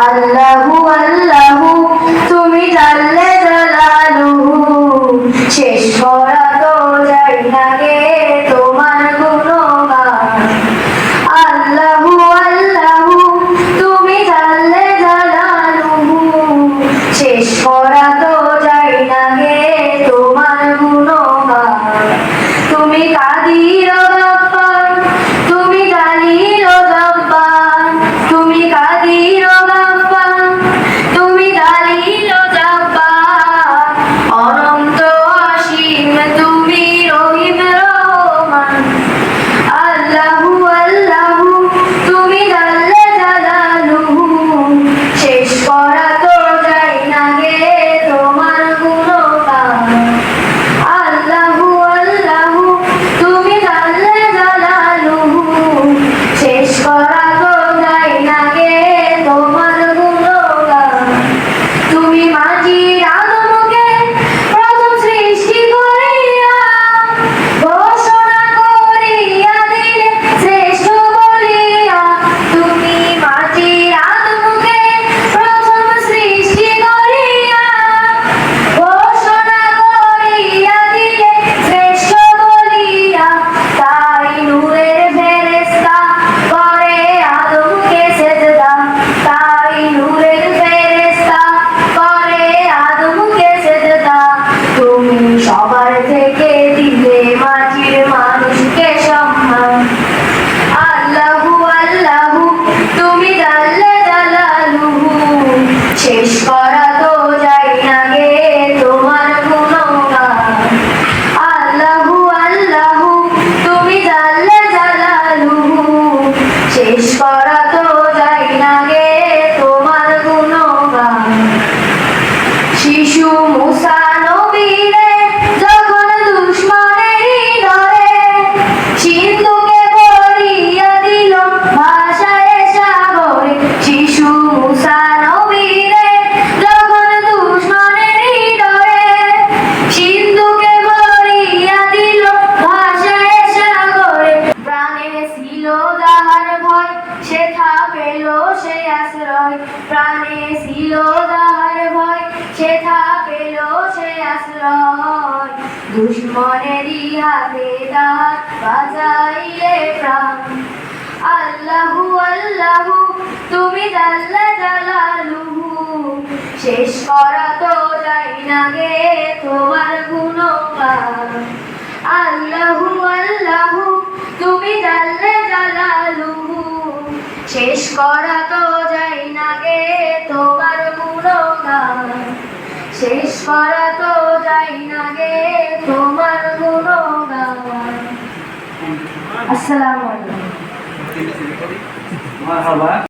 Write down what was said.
আল্লাহু আল্লাহু তুমি জাল্লে জালালুহু, শেষ করা তো যায় না গে তোমার গুণগান। আল্লাহু আল্লাহু তুমি জাল্লে জালালুহু, শেষ করা তো যায় না গে তোমার গুণগান। তুমি কাদির ও গফফার, তুমি জালিল ও জব্বার, তুমি কাদির ও গফফার, তুমি জালিল ও জব্বার, অনন্ত অসীম তুমি রহিম রহমান। আল্লাহু আল্লাহু তুমি জাল্লে জালালুহু, শেষ করা তো যায় না গে তোমার গুণগান। আল্লাহু আল্লাহু তুমি জাল্লে জালালুহু, শেষ করা তো যায় না গে তোমার গুণগান। তুমি মাটির আদমকে প্রথম সৃষ্টি করিয়া ঘোষণা করিয়া দিলে শ্রেষ্ঠ বলিয়া। তুমি মাটির আদমকে প্রথম সৃষ্টি করিয়া ঘোষণা করিয়া দিলে শ্রেষ্ঠ বলিয়া। তাই নূরের ফেরেশতা করে আদমকে সেজদা, তাই নূরের ফেরেশতা করে আদমকে সেজদা। তুমি সবার থেকে দিলে মাটির মানুষকে সম্মান। আল্লাহু আল্লাহু তুমি জাল্লে জালালুহু, শেষ করা তো যায় না গে তোমার গুণগান। আল্লাহু আল্লাহু তুমি জাল্লে জালালুহু, শেষ করা তো যায় না গে তোমার গুণগান। শিশু মুসা নবীরে যখন দুশমনেরই ডরে সিন্ধুকে ভরিয়া দিল ভাষায় সাগরে। শিশু মুসা নবীরে যখন দুশমনেরই ডরে সিন্ধুকে ভরিয়া দিল ভাষায় সাগরে। প্রাণে ছিল যাহার ভয় সেথা পেল সে আশ্রয়, প্রাণে ছিল যাহার ভয় সেথা পেল সে আশ্রয়। দুশমনেরই হাতে তাহার বাঁচাইলে প্রাণ। আল্লাহু আল্লাহু তুমি জাল্লে জালালুহু, শেষ করা তো যায় না গে তোমার গুণগান। আল্লাহু আল্লাহু তুমি জাল্লে জালালুহু, শেষ করা তো যায় না গে তোমার গুণগান। শেষ করা তো যায় না গে তোমার গুণগান। আসসালামু আলাইকুম।